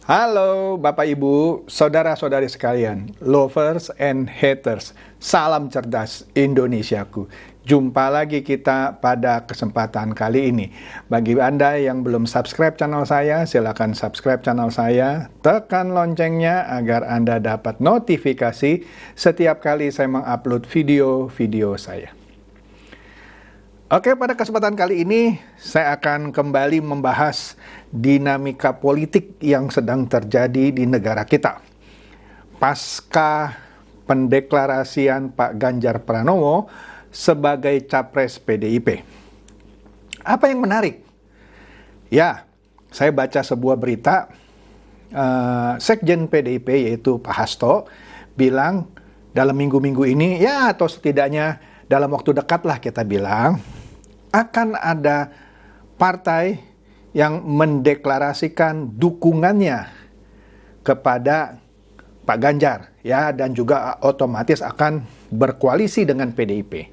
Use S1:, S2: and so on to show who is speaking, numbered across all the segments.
S1: Halo Bapak Ibu, saudara-saudari sekalian, lovers and haters, salam cerdas Indonesiaku. Jumpa lagi kita pada kesempatan kali ini. Bagi Anda yang belum subscribe channel saya, silakan subscribe channel saya, tekan loncengnya agar Anda dapat notifikasi setiap kali saya mengupload video-video saya. Oke, pada kesempatan kali ini saya akan kembali membahas dinamika politik yang sedang terjadi di negara kita. Pasca pendeklarasian Pak Ganjar Pranowo sebagai capres PDIP. Apa yang menarik? Ya, saya baca sebuah berita, Sekjen PDIP yaitu Pak Hasto bilang dalam minggu-minggu ini, ya atau setidaknya dalam waktu dekat lah kita bilang, akan ada partai yang mendeklarasikan dukungannya kepada Pak Ganjar, ya, dan juga otomatis akan berkoalisi dengan PDIP.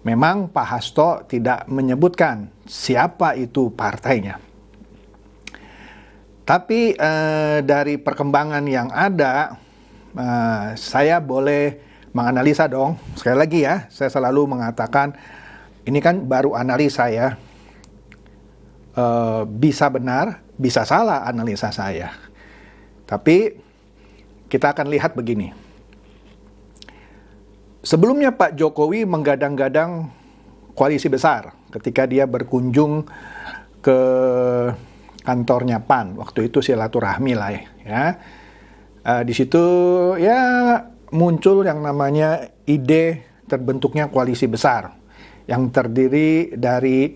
S1: Memang Pak Hasto tidak menyebutkan siapa itu partainya. Tapi dari perkembangan yang ada, saya boleh menganalisa dong. Sekali lagi ya, saya selalu mengatakan, ini kan baru analisa ya, bisa benar, bisa salah analisa saya. Tapi kita akan lihat begini. Sebelumnya Pak Jokowi menggadang-gadang koalisi besar ketika dia berkunjung ke kantornya PAN. Waktu itu silaturahmi lah ya. Di situ ya muncul yang namanya ide terbentuknya koalisi besar yang terdiri dari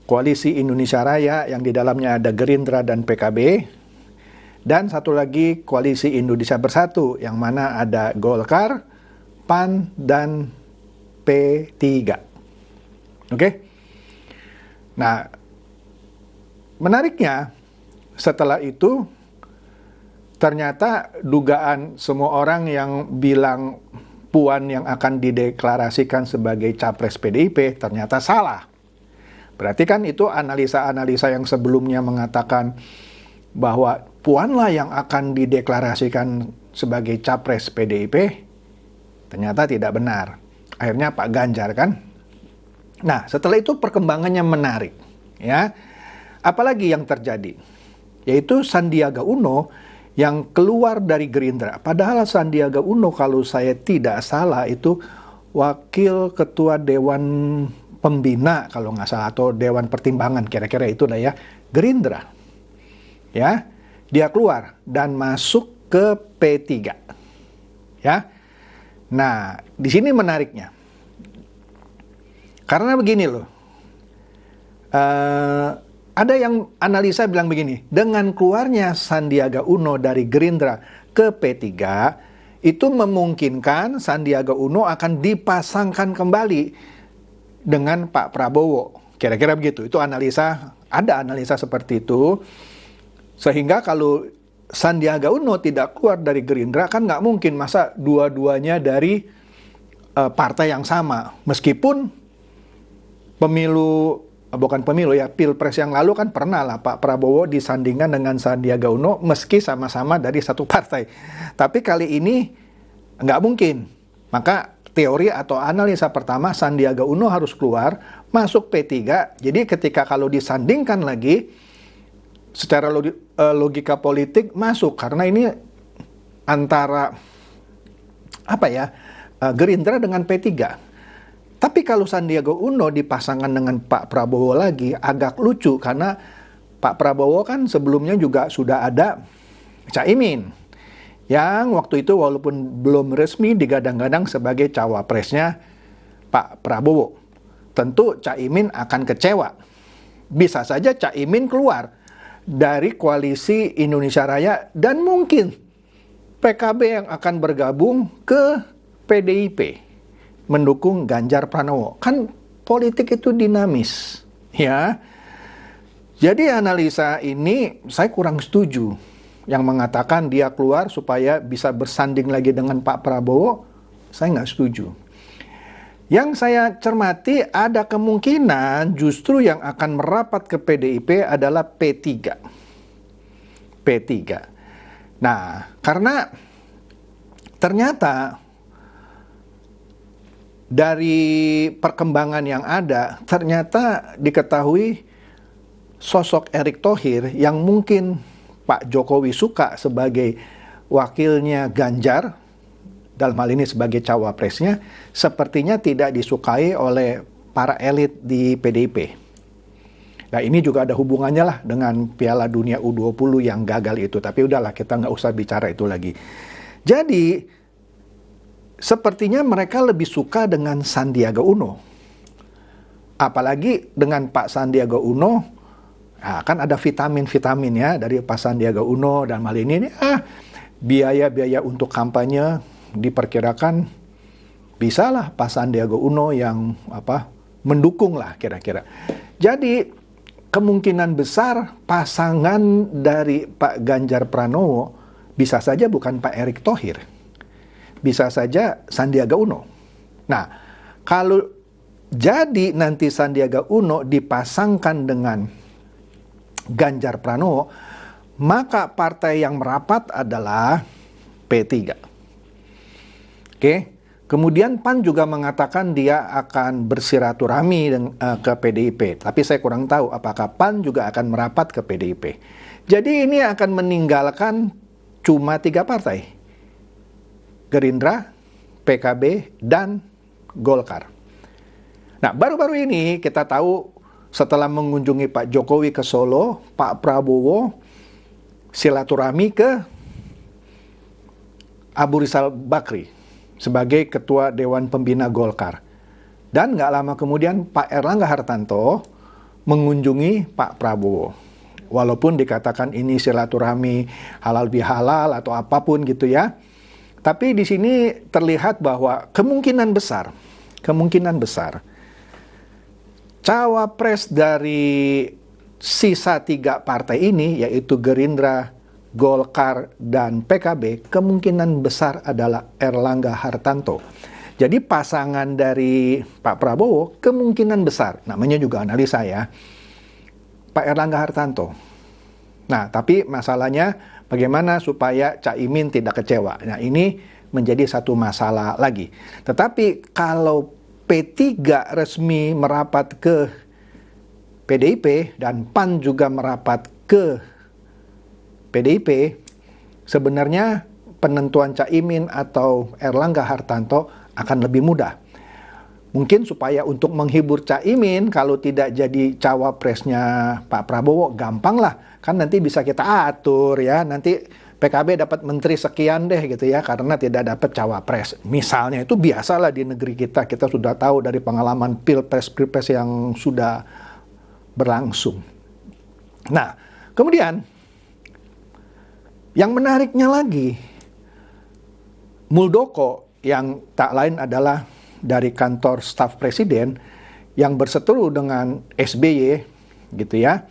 S1: Koalisi Indonesia Raya yang di dalamnya ada Gerindra dan PKB, dan satu lagi Koalisi Indonesia Bersatu yang mana ada Golkar, PAN, dan P3. Oke? Nah, menariknya setelah itu ternyata dugaan semua orang yang bilang Puan yang akan dideklarasikan sebagai capres PDIP ternyata salah. Berarti kan itu analisa-analisa yang sebelumnya mengatakan bahwa Puanlah yang akan dideklarasikan sebagai capres PDIP, ternyata tidak benar. Akhirnya Pak Ganjar kan. Nah, setelah itu perkembangannya menarik, ya. Apalagi yang terjadi? Yaitu Sandiaga Uno yang keluar dari Gerindra. Padahal Sandiaga Uno kalau saya tidak salah itu wakil ketua Dewan Pembina kalau nggak salah, atau Dewan Pertimbangan, kira-kira itu lah ya, Gerindra. Ya, dia keluar dan masuk ke P3. Ya. Nah, di sini menariknya. Karena begini loh. Ada yang analisa bilang begini, dengan keluarnya Sandiaga Uno dari Gerindra ke P3, itu memungkinkan Sandiaga Uno akan dipasangkan kembali dengan Pak Prabowo. Kira-kira begitu, itu analisa, ada analisa seperti itu. Sehingga kalau Sandiaga Uno tidak keluar dari Gerindra, kan nggak mungkin masa dua-duanya dari partai yang sama. Meskipun Pilpres yang lalu kan pernah lah Pak Prabowo disandingkan dengan Sandiaga Uno meski sama-sama dari satu partai. Tapi kali ini nggak mungkin. Maka teori atau analisa pertama, Sandiaga Uno harus keluar, masuk P3. Jadi ketika kalau disandingkan lagi, secara logika politik masuk. Karena ini antara Gerindra dengan P3. Tapi kalau Sandiaga Uno dipasangkan dengan Pak Prabowo lagi, agak lucu karena Pak Prabowo kan sebelumnya juga sudah ada Caimin, yang waktu itu walaupun belum resmi digadang-gadang sebagai cawapresnya Pak Prabowo. Tentu Caimin akan kecewa. Bisa saja Caimin keluar dari Koalisi Indonesia Raya dan mungkin PKB yang akan bergabung ke PDIP. Mendukung Ganjar Pranowo. Kan politik itu dinamis, ya. Jadi analisa ini saya kurang setuju. Yang mengatakan dia keluar supaya bisa bersanding lagi dengan Pak Prabowo, saya nggak setuju. Yang saya cermati ada kemungkinan justru yang akan merapat ke PDIP adalah P3. P3. Nah, karena ternyata dari perkembangan yang ada, ternyata diketahui sosok Erick Thohir yang mungkin Pak Jokowi suka sebagai wakilnya Ganjar, dalam hal ini sebagai cawapresnya, sepertinya tidak disukai oleh para elit di PDIP. Nah, ini juga ada hubungannya lah dengan Piala Dunia U20 yang gagal itu. Tapi udahlah, kita nggak usah bicara itu lagi. Jadi, sepertinya mereka lebih suka dengan Sandiaga Uno. Apalagi dengan Pak Sandiaga Uno, nah, kan ada vitamin-vitamin ya dari Pak Sandiaga Uno, dan hal ini biaya-biaya untuk kampanye diperkirakan bisalah Pak Sandiaga Uno yang mendukung lah kira-kira. Jadi kemungkinan besar pasangan dari Pak Ganjar Pranowo bisa saja bukan Pak Erick Thohir, bisa saja Sandiaga Uno. Nah, kalau jadi nanti Sandiaga Uno dipasangkan dengan Ganjar Pranowo, maka partai yang merapat adalah P3. Oke, kemudian PAN juga mengatakan dia akan bersiraturahmi ke PDIP. Tapi saya kurang tahu apakah PAN juga akan merapat ke PDIP. Jadi ini akan meninggalkan cuma 3 partai. Gerindra, PKB, dan Golkar. Nah, baru-baru ini kita tahu setelah mengunjungi Pak Jokowi ke Solo, Pak Prabowo silaturahmi ke Abu Rizal Bakri sebagai Ketua Dewan Pembina Golkar. Dan nggak lama kemudian Pak Erlangga Hartanto mengunjungi Pak Prabowo. Walaupun dikatakan ini silaturahmi halal bihalal atau apapun gitu ya. Tapi di sini terlihat bahwa kemungkinan besar cawapres dari sisa 3 partai ini, yaitu Gerindra, Golkar, dan PKB, kemungkinan besar adalah Erlangga Hartanto. Jadi pasangan dari Pak Prabowo kemungkinan besar, namanya juga analisa ya, Pak Erlangga Hartanto. Nah, tapi masalahnya bagaimana supaya Caimin tidak kecewa. Nah, ini menjadi satu masalah lagi. Tetapi kalau P3 resmi merapat ke PDIP dan PAN juga merapat ke PDIP, sebenarnya penentuan Caimin atau Erlangga Hartanto akan lebih mudah. Mungkin supaya untuk menghibur Caimin, kalau tidak jadi cawapresnya Pak Prabowo, gampang lah. Kan nanti bisa kita atur ya, nanti PKB dapat menteri sekian deh gitu ya, karena tidak dapat cawapres. Misalnya itu biasalah di negeri kita sudah tahu dari pengalaman pilpres yang sudah berlangsung. Nah, kemudian yang menariknya lagi, Muldoko yang tak lain adalah dari kantor staf presiden yang berseteru dengan SBY gitu ya.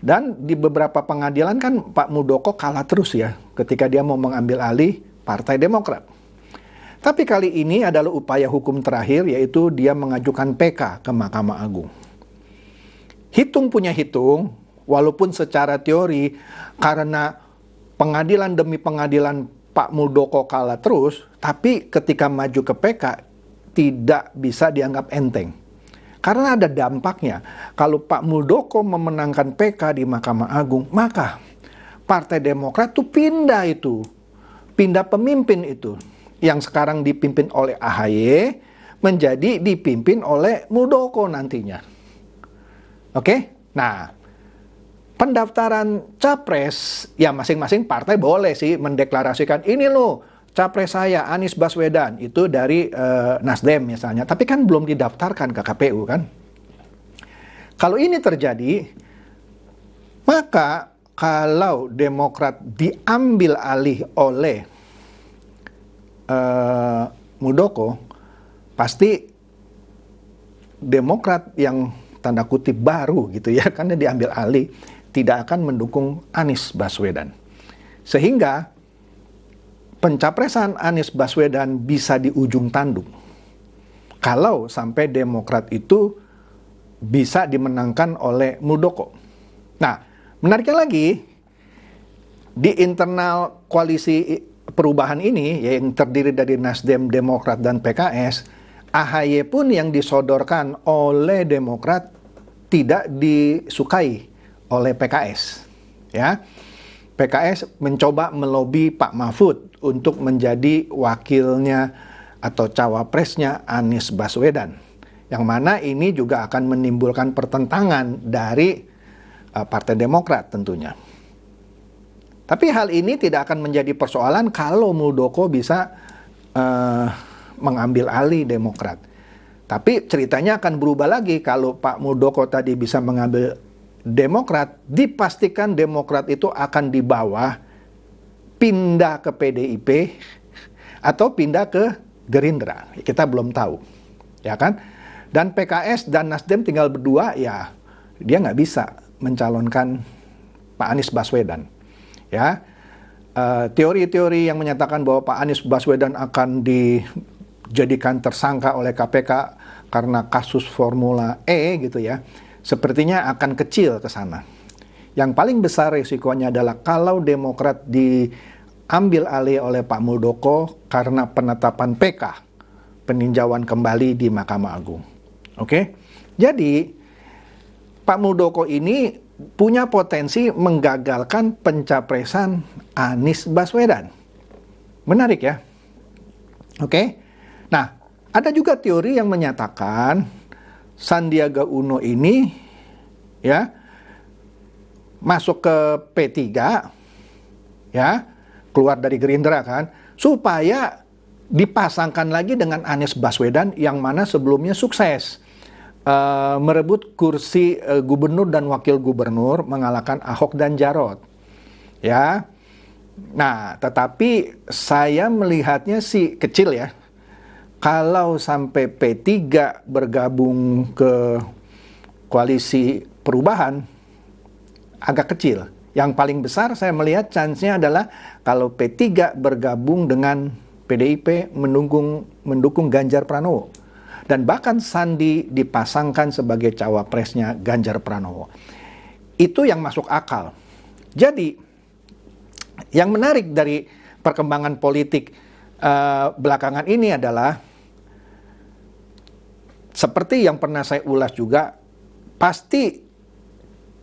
S1: Dan di beberapa pengadilan kan Pak Muldoko kalah terus ya ketika dia mau mengambil alih Partai Demokrat. Tapi kali ini adalah upaya hukum terakhir, yaitu dia mengajukan PK ke Mahkamah Agung. Hitung punya hitung, walaupun secara teori karena pengadilan demi pengadilan Pak Muldoko kalah terus, tapi ketika maju ke PK tidak bisa dianggap enteng. Karena ada dampaknya. Kalau Pak Muldoko memenangkan PK di Mahkamah Agung, maka Partai Demokrat tuh pindah pemimpin itu. Yang sekarang dipimpin oleh AHY, menjadi dipimpin oleh Muldoko nantinya. Oke? Nah, pendaftaran capres, ya masing-masing partai boleh sih mendeklarasikan, ini loh, capres saya Anies Baswedan, itu dari Nasdem misalnya, tapi kan belum didaftarkan ke KPU kan. Kalau ini terjadi, maka kalau Demokrat diambil alih oleh Muldoko, pasti Demokrat yang tanda kutip baru gitu ya, karena diambil alih, tidak akan mendukung Anies Baswedan. Sehingga pencapresan Anies Baswedan bisa di ujung tanduk kalau sampai Demokrat itu bisa dimenangkan oleh Muldoko. Nah, menariknya lagi, di internal koalisi perubahan ini, yang terdiri dari Nasdem, Demokrat, dan PKS, AHY pun yang disodorkan oleh Demokrat tidak disukai oleh PKS. Ya, PKS mencoba melobi Pak Mahfud untuk menjadi wakilnya atau cawapresnya Anies Baswedan, yang mana ini juga akan menimbulkan pertentangan dari Partai Demokrat tentunya. Tapi hal ini tidak akan menjadi persoalan kalau Muldoko bisa mengambil alih Demokrat. Tapi ceritanya akan berubah lagi kalau Pak Muldoko tadi bisa mengambil Demokrat, dipastikan Demokrat itu akan dibawa pindah ke PDIP atau pindah ke Gerindra. Kita belum tahu, ya kan? Dan PKS dan Nasdem tinggal berdua, ya dia nggak bisa mencalonkan Pak Anies Baswedan. Ya, teori-teori yang menyatakan bahwa Pak Anies Baswedan akan dijadikan tersangka oleh KPK karena kasus Formula E gitu ya, sepertinya akan kecil ke sana. Yang paling besar risikonya adalah kalau Demokrat diambil alih oleh Pak Muldoko karena penetapan PK, peninjauan kembali di Mahkamah Agung. Oke, jadi Pak Muldoko ini punya potensi menggagalkan pencapresan Anies Baswedan. Menarik ya. Oke. Nah, ada juga teori yang menyatakan Sandiaga Uno ini ya masuk ke P3 ya, keluar dari Gerindra kan, supaya dipasangkan lagi dengan Anies Baswedan yang mana sebelumnya sukses merebut kursi gubernur dan wakil gubernur, mengalahkan Ahok dan Jarot. Ya. Nah, tetapi saya melihatnya sih kecil ya. Kalau sampai P3 bergabung ke koalisi perubahan, agak kecil. Yang paling besar saya melihat chance-nya adalah kalau P3 bergabung dengan PDIP mendukung Ganjar Pranowo. Dan bahkan Sandi dipasangkan sebagai cawapresnya Ganjar Pranowo. Itu yang masuk akal. Jadi, yang menarik dari perkembangan politik belakangan ini adalah, seperti yang pernah saya ulas juga, pasti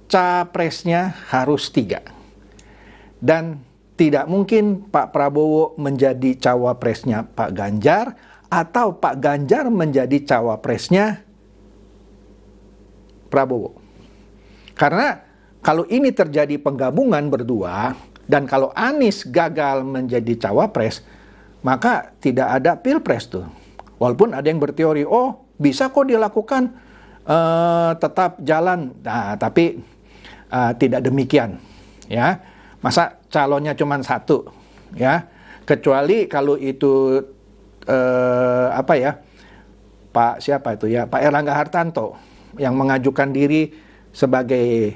S1: capresnya harus 3. Dan tidak mungkin Pak Prabowo menjadi cawapresnya Pak Ganjar, atau Pak Ganjar menjadi cawapresnya Prabowo. Karena kalau ini terjadi penggabungan berdua, dan kalau Anies gagal menjadi cawapres, maka tidak ada pilpres tuh. Walaupun ada yang berteori, oh bisa kok dilakukan tetap jalan. Nah, tapi tidak demikian. Ya, masa calonnya cuma 1? Ya, kecuali kalau itu Pak siapa itu ya, Pak Erlangga Hartanto yang mengajukan diri sebagai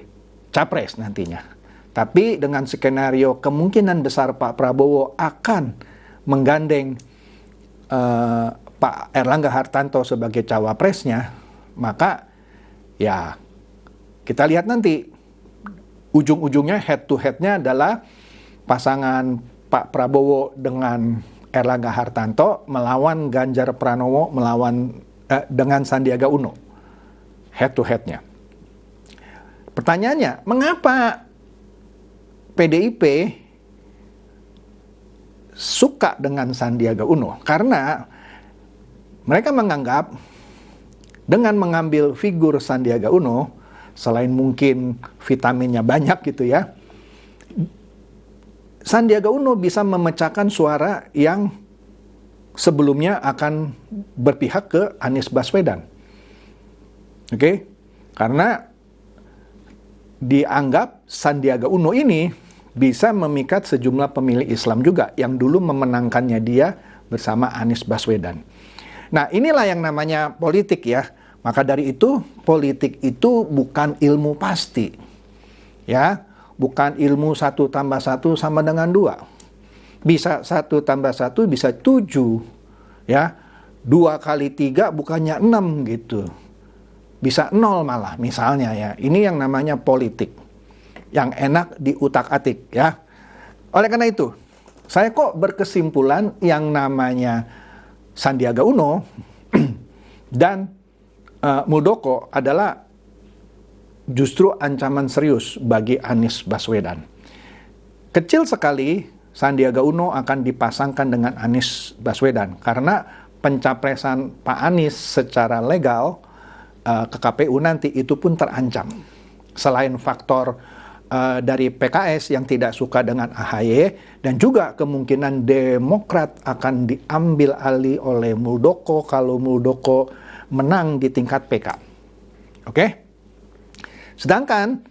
S1: capres nantinya. Tapi dengan skenario kemungkinan besar Pak Prabowo akan menggandeng Pak Erlangga Hartanto sebagai cawapresnya, maka ya kita lihat nanti ujung-ujungnya head to head-nya adalah pasangan Pak Prabowo dengan Erlangga Hartanto melawan Ganjar Pranowo dengan Sandiaga Uno. Head to head-nya. Pertanyaannya, mengapa PDIP suka dengan Sandiaga Uno? Karena mereka menganggap dengan mengambil figur Sandiaga Uno, selain mungkin vitaminnya banyak gitu ya, Sandiaga Uno bisa memecahkan suara yang sebelumnya akan berpihak ke Anies Baswedan. Oke? Karena dianggap Sandiaga Uno ini bisa memikat sejumlah pemilih Islam juga yang dulu memenangkannya dia bersama Anies Baswedan. Nah, inilah yang namanya politik ya. Maka dari itu, politik itu bukan ilmu pasti. Ya, bukan ilmu 1 tambah 1 sama dengan 2. Bisa 1 tambah 1 bisa 7. Ya, 2 kali 3 bukannya 6 gitu. Bisa 0 malah misalnya ya. Ini yang namanya politik. Yang enak diutak-atik ya. Oleh karena itu, saya kok berkesimpulan yang namanya Sandiaga Uno dan Muldoko adalah justru ancaman serius bagi Anies Baswedan. Kecil sekali Sandiaga Uno akan dipasangkan dengan Anies Baswedan karena pencapresan Pak Anies secara legal ke KPU nanti itu pun terancam. Selain faktor dari PKS yang tidak suka dengan AHY dan juga kemungkinan Demokrat akan diambil alih oleh Muldoko kalau Muldoko menang di tingkat PK. Oke? Sedangkan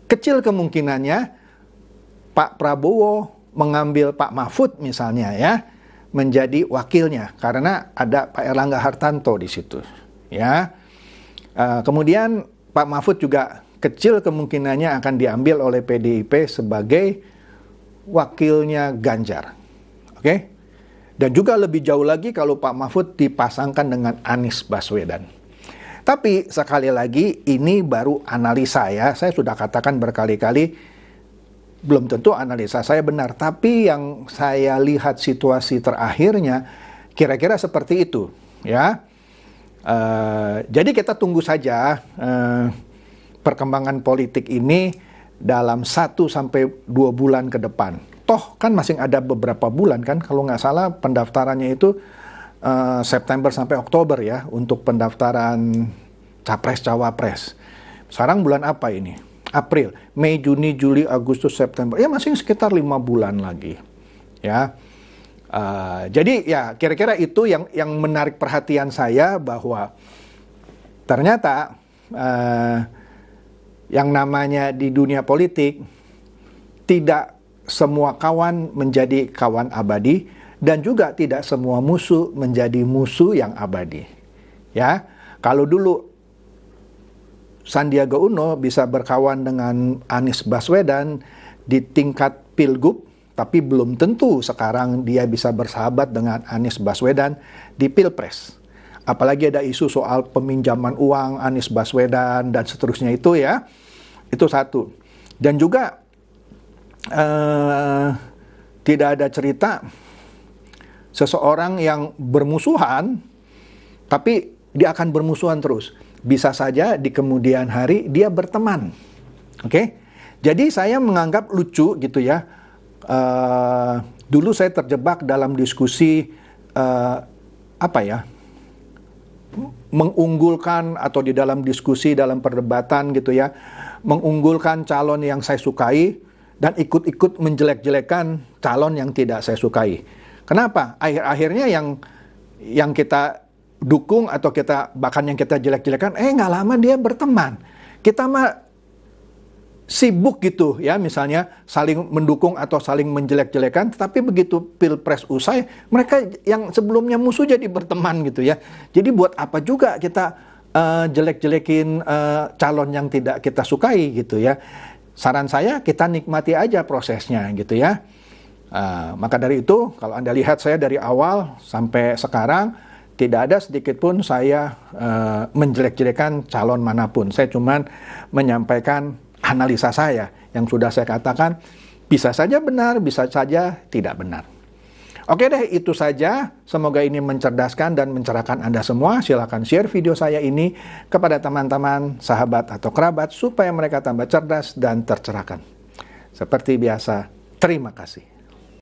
S1: kecil kemungkinannya Pak Prabowo mengambil Pak Mahfud misalnya ya menjadi wakilnya karena ada Pak Erlangga Hartarto di situ ya. Kemudian Pak Mahfud juga kecil kemungkinannya akan diambil oleh PDIP sebagai wakilnya Ganjar. Oke? Dan juga lebih jauh lagi kalau Pak Mahfud dipasangkan dengan Anies Baswedan. Tapi sekali lagi ini baru analisa ya. Saya sudah katakan berkali-kali belum tentu analisa saya benar, tapi yang saya lihat situasi terakhirnya kira-kira seperti itu ya. Jadi kita tunggu saja perkembangan politik ini dalam 1-2 bulan ke depan. Toh kan masih ada beberapa bulan kan, kalau nggak salah pendaftarannya itu September sampai Oktober ya untuk pendaftaran Capres-Cawapres. Sekarang bulan apa ini? April, Mei, Juni, Juli, Agustus, September. Ya masih sekitar 5 bulan lagi. Ya. Jadi ya kira-kira itu yang menarik perhatian saya bahwa ternyata yang namanya di dunia politik tidak semua kawan menjadi kawan abadi dan juga tidak semua musuh menjadi musuh yang abadi. Ya, kalau dulu Sandiaga Uno bisa berkawan dengan Anies Baswedan di tingkat pilgub, tapi belum tentu sekarang dia bisa bersahabat dengan Anies Baswedan di pilpres. Apalagi ada isu soal peminjaman uang Anies Baswedan dan seterusnya itu ya. Itu satu. Dan juga tidak ada cerita seseorang yang bermusuhan tapi dia akan bermusuhan terus. Bisa saja di kemudian hari dia berteman. Oke? Jadi saya menganggap lucu gitu ya. Dulu saya terjebak dalam diskusi mengunggulkan atau di dalam diskusi dalam perdebatan gitu ya, mengunggulkan calon yang saya sukai dan ikut-ikut menjelek-jelekan calon yang tidak saya sukai. Kenapa? Akhirnya yang kita dukung atau kita bahkan yang kita jelek-jelekan, nggak lama dia berteman. Kita mah sibuk gitu ya, misalnya saling mendukung atau saling menjelek-jelekan, tetapi begitu pilpres usai, mereka yang sebelumnya musuh jadi berteman gitu ya. Jadi buat apa juga kita jelek-jelekin calon yang tidak kita sukai gitu ya. Saran saya kita nikmati aja prosesnya gitu ya. Maka dari itu kalau Anda lihat saya dari awal sampai sekarang tidak ada sedikit pun saya menjelek-jelekan calon manapun. Saya cuman menyampaikan analisa saya yang sudah saya katakan bisa saja benar, bisa saja tidak benar. Oke deh, itu saja. Semoga ini mencerdaskan dan mencerahkan Anda semua. Silakan share video saya ini kepada teman-teman, sahabat atau kerabat supaya mereka tambah cerdas dan tercerahkan. Seperti biasa, terima kasih.